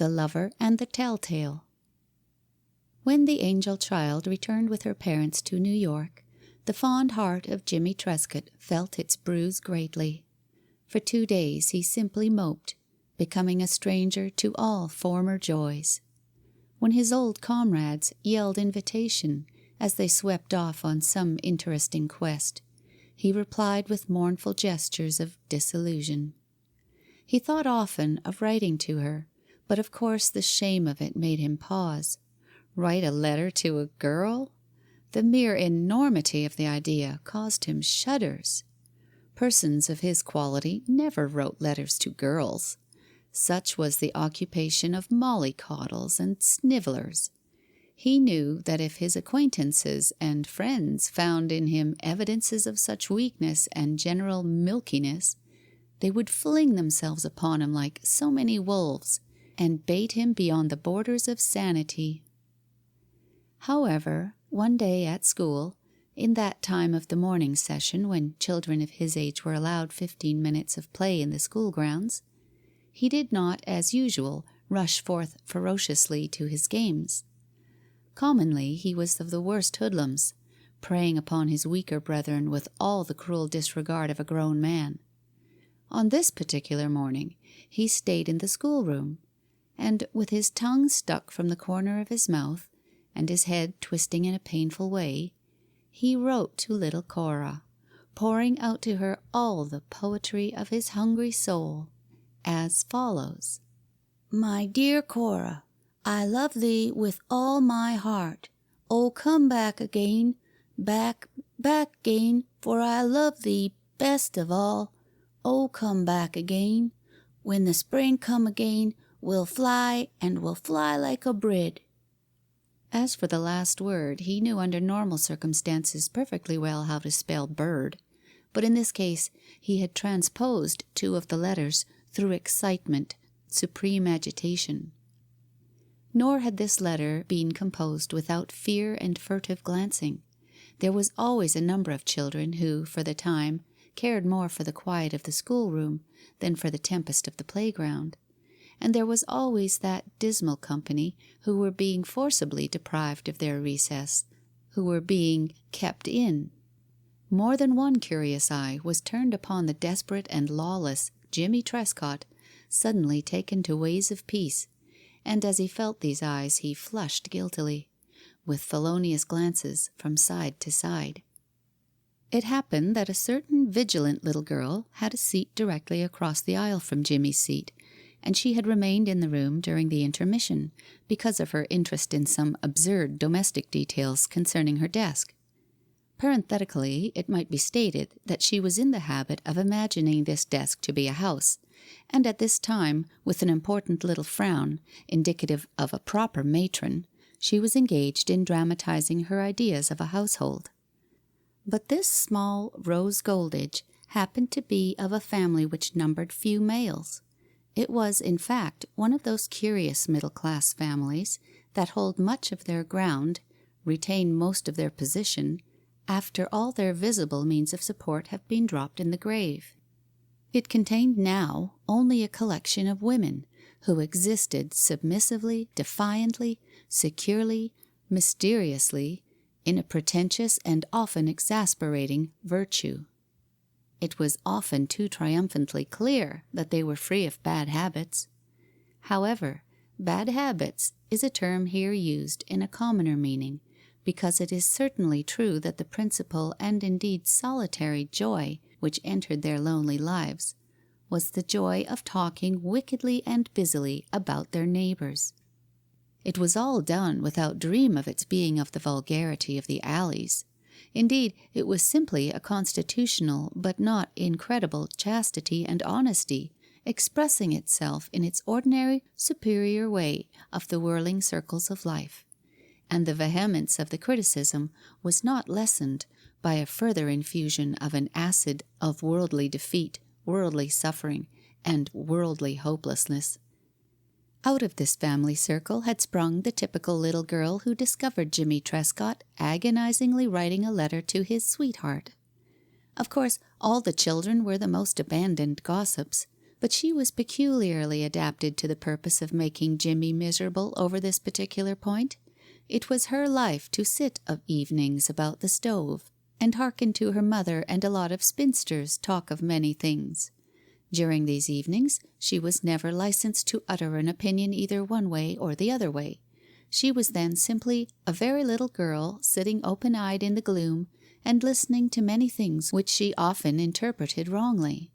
The Lover and the Telltale. When the angel child returned with her parents to New York, the fond heart of Jimmy Trescott felt its bruise greatly. For 2 days he simply moped, becoming a stranger to all former joys. When his old comrades yelled invitation as they swept off on some interesting quest, he replied with mournful gestures of disillusion. He thought often of writing to her, but of course the shame of it made him pause. Write a letter to a girl? The mere enormity of the idea caused him shudders. Persons of his quality never wrote letters to girls. Such was the occupation of mollycoddles and snivellers. He knew that if his acquaintances and friends found in him evidences of such weakness and general milkiness, they would fling themselves upon him like so many wolves, and bait him beyond the borders of sanity. However, one day at school, in that time of the morning session when children of his age were allowed 15 minutes of play in the school grounds, he did not, as usual, rush forth ferociously to his games. Commonly he was of the worst hoodlums, preying upon his weaker brethren with all the cruel disregard of a grown man. On this particular morning he stayed in the schoolroom, and, with his tongue stuck from the corner of his mouth, and his head twisting in a painful way, he wrote to little Cora, pouring out to her all the poetry of his hungry soul, as follows: "My dear Cora, I love thee with all my heart. Oh, come back again, back again, for I love thee best of all. Oh, come back again. When the spring come again, we'll fly, and we'll fly like a bird." As for the last word, he knew under normal circumstances perfectly well how to spell bird, but in this case he had transposed 2 of the letters through excitement, supreme agitation. Nor had this letter been composed without fear and furtive glancing. There was always a number of children who, for the time, cared more for the quiet of the schoolroom than for the tempest of the playground. And there was always that dismal company who were being forcibly deprived of their recess, who were being kept in. More than one curious eye was turned upon the desperate and lawless Jimmy Trescott, suddenly taken to ways of peace, and as he felt these eyes he flushed guiltily, with felonious glances from side to side. It happened that a certain vigilant little girl had a seat directly across the aisle from Jimmy's seat, and she had remained in the room during the intermission because of her interest in some absurd domestic details concerning her desk. Parenthetically, it might be stated that she was in the habit of imagining this desk to be a house, and at this time, with an important little frown, indicative of a proper matron, she was engaged in dramatizing her ideas of a household. But this small Rose Goldage happened to be of a family which numbered few males. It was, in fact, one of those curious middle-class families that hold much of their ground, retain most of their position, after all their visible means of support have been dropped in the grave. It contained now only a collection of women who existed submissively, defiantly, securely, mysteriously, in a pretentious and often exasperating virtue. It was often too triumphantly clear that they were free of bad habits. However, bad habits is a term here used in a commoner meaning, because it is certainly true that the principal and indeed solitary joy which entered their lonely lives was the joy of talking wickedly and busily about their neighbours. It was all done without dream of its being of the vulgarity of the alleys. Indeed, it was simply a constitutional but not incredible chastity and honesty, expressing itself in its ordinary superior way of the whirling circles of life. And the vehemence of the criticism was not lessened by a further infusion of an acid of worldly defeat, worldly suffering, and worldly hopelessness. Out of this family circle had sprung the typical little girl who discovered Jimmy Trescott agonizingly writing a letter to his sweetheart. Of course, all the children were the most abandoned gossips, But she was peculiarly adapted to the purpose of making Jimmy miserable over this particular point. It was her life to sit of evenings about the stove and hearken to her mother and a lot of spinsters talk of many things. During these evenings she was never licensed to utter an opinion either one way or the other way. She was then simply a very little girl sitting open-eyed in the gloom and listening to many things which she often interpreted wrongly.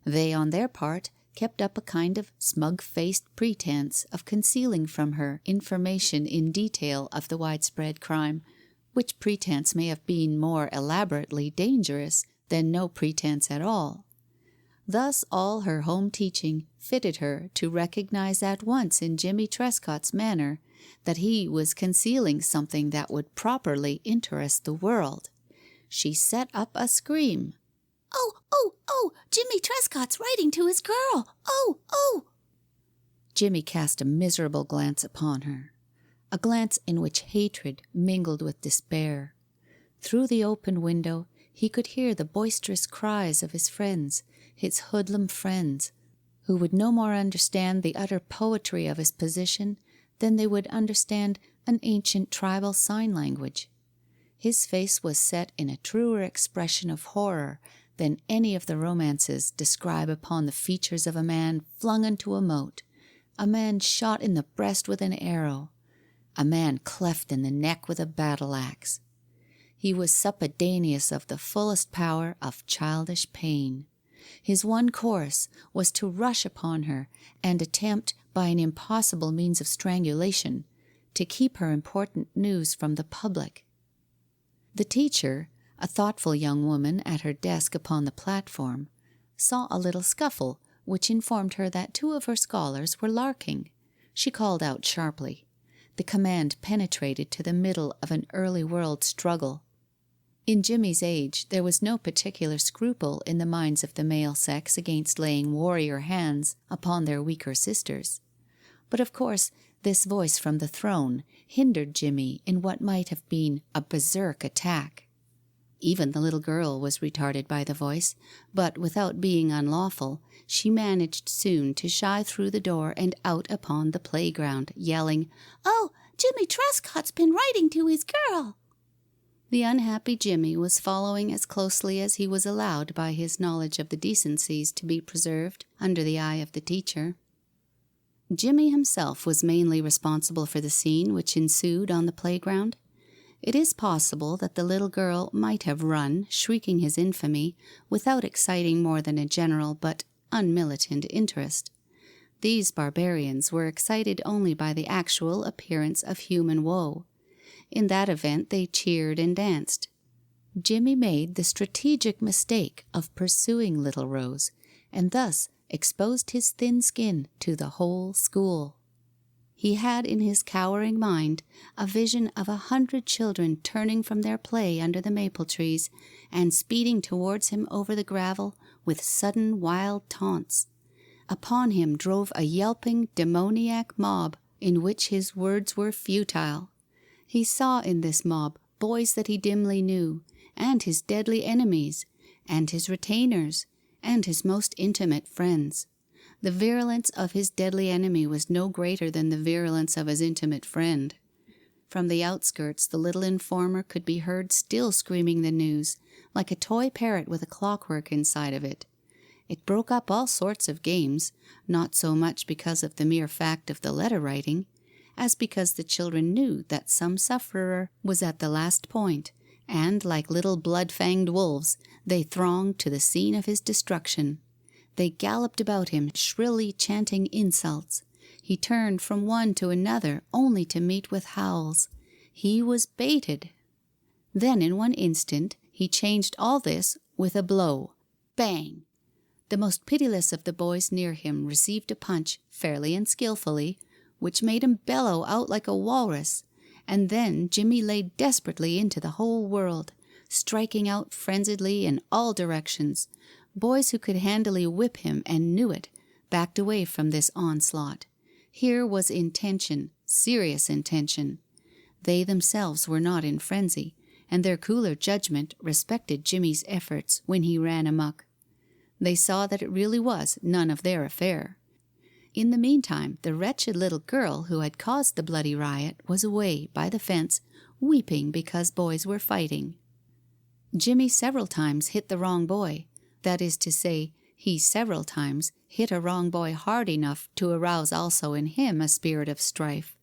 They, on their part, kept up a kind of smug-faced pretense of concealing from her information in detail of the widespread crime, which pretense may have been more elaborately dangerous than no pretense at all. Thus all her home teaching fitted her to recognize at once in Jimmy Trescott's manner that he was concealing something that would properly interest the world. She set up a scream. Oh, Jimmy Trescott's writing to his girl. Oh. Jimmy cast a miserable glance upon her, a glance in which hatred mingled with despair. Through the open window he could hear the boisterous cries of his friends, his hoodlum friends, who would no more understand the utter poetry of his position than they would understand an ancient tribal sign language. His face was set in a truer expression of horror than any of the romances describe upon the features of a man flung into a moat, a man shot in the breast with an arrow, a man cleft in the neck with a battle-axe. He was suppedaneous of the fullest power of childish pain. His one course was to rush upon her and attempt, by an impossible means of strangulation, to keep her important news from the public. The teacher, a thoughtful young woman at her desk upon the platform, saw a little scuffle which informed her that two of her scholars were larking. She called out sharply. The command penetrated to the middle of an early world struggle. In Jimmy's age there was no particular scruple in the minds of the male sex against laying warrior hands upon their weaker sisters. But of course this voice from the throne hindered Jimmy in what might have been a berserk attack. Even the little girl was retarded by the voice, but without being unlawful, she managed soon to shy through the door and out upon the playground, yelling, "Oh, Jimmy Trescott's been writing to his girl!" The unhappy Jimmy was following as closely as he was allowed by his knowledge of the decencies to be preserved under the eye of the teacher. Jimmy himself was mainly responsible for the scene which ensued on the playground. It is possible that the little girl might have run, shrieking his infamy, without exciting more than a general but unmilitant interest. These barbarians were excited only by the actual appearance of human woe. In that event they cheered and danced. Jimmy made the strategic mistake of pursuing little Rose, and thus exposed his thin skin to the whole school. He had in his cowering mind a vision of 100 children turning from their play under the maple trees and speeding towards him over the gravel with sudden wild taunts. Upon him drove a yelping, demoniac mob in which his words were futile. He saw in this mob boys that he dimly knew, and his deadly enemies, and his retainers, and his most intimate friends. The virulence of his deadly enemy was no greater than the virulence of his intimate friend. From the outskirts the little informer could be heard still screaming the news, like a toy parrot with a clockwork inside of it. It broke up all sorts of games, not so much because of the mere fact of the letter-writing, as because the children knew that some sufferer was at the last point, and, like little blood-fanged wolves, they thronged to the scene of his destruction. They galloped about him, shrilly chanting insults. He turned from one to another, only to meet with howls. He was baited. Then, in one instant, he changed all this with a blow. Bang! The most pitiless of the boys near him received a punch, fairly and skilfully, which made him bellow out like a walrus, and then Jimmy laid desperately into the whole world, striking out frenziedly in all directions. Boys who could handily whip him and knew it, backed away from this onslaught. Here was intention, serious intention. They themselves were not in frenzy, and their cooler judgment respected Jimmy's efforts when he ran amok. They saw that it really was none of their affair. In the meantime, the wretched little girl who had caused the bloody riot was away by the fence, weeping because boys were fighting. Jimmy several times hit the wrong boy. That is to say, he several times hit a wrong boy hard enough to arouse also in him a spirit of strife.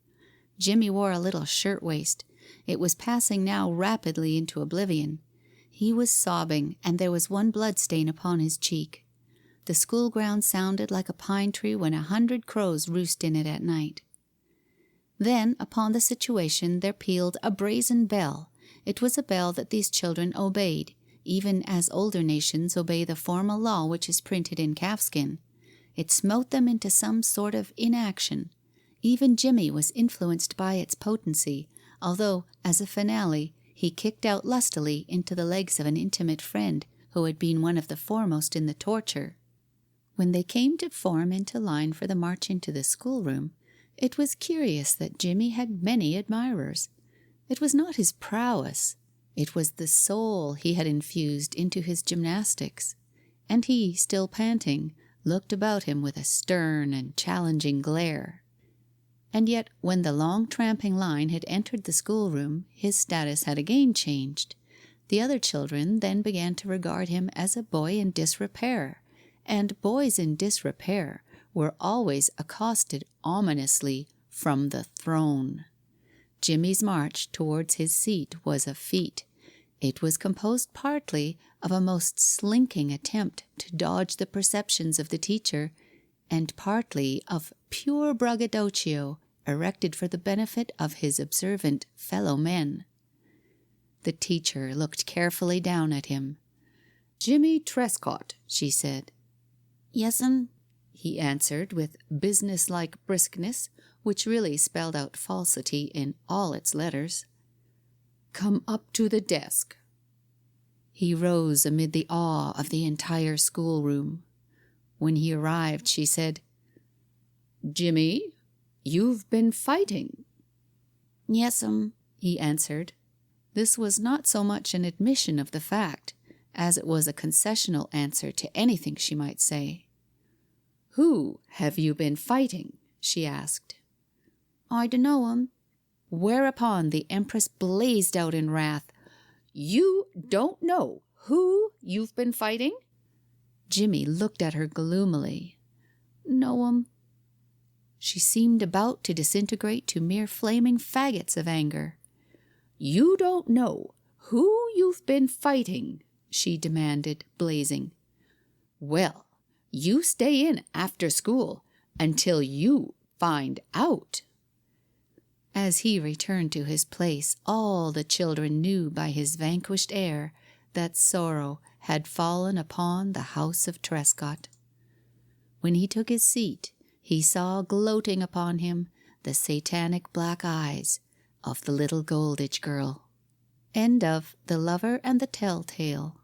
Jimmy wore a little shirtwaist. It was passing now rapidly into oblivion. He was sobbing, and there was one bloodstain upon his cheek. The school ground sounded like a pine tree when 100 crows roost in it at night. Then upon the situation there pealed a brazen bell. It was a bell that these children obeyed, even as older nations obey the formal law which is printed in calfskin. It smote them into some sort of inaction. Even Jimmy was influenced by its potency, although, as a finale, he kicked out lustily into the legs of an intimate friend who had been one of the foremost in the torture. When they came to form into line for the march into the schoolroom, it was curious that Jimmy had many admirers. It was not his prowess, it was the soul he had infused into his gymnastics, and he, still panting, looked about him with a stern and challenging glare. And yet, when the long tramping line had entered the schoolroom, his status had again changed. The other children then began to regard him as a boy in disrepair, and boys in disrepair were always accosted ominously from the throne. Jimmy's march towards his seat was a feat. It was composed partly of a most slinking attempt to dodge the perceptions of the teacher, and partly of pure braggadocio erected for the benefit of his observant fellow men. The teacher looked carefully down at him. "Jimmy Trescott," she said. "Yes'm," he answered with business-like briskness, which really spelled out falsity in all its letters. "Come up to the desk." He rose amid the awe of the entire schoolroom. When he arrived, she said, "Jimmy, you've been fighting." "Yes'm," he answered. This was not so much an admission of the fact as it was a concessional answer to anything she might say. "Who have you been fighting?" she asked. "I dunno'm." Whereupon the Empress blazed out in wrath. "You don't know who you've been fighting?" Jimmy looked at her gloomily. "No'm." She seemed about to disintegrate to mere flaming faggots of anger. "You don't know who you've been fighting?" she demanded, blazing. "Well, you stay in after school until you find out." As he returned to his place, all the children knew by his vanquished air that sorrow had fallen upon the house of Trescott. When he took his seat, he saw gloating upon him the satanic black eyes of the little Golditch girl. End of The Lover and the Telltale.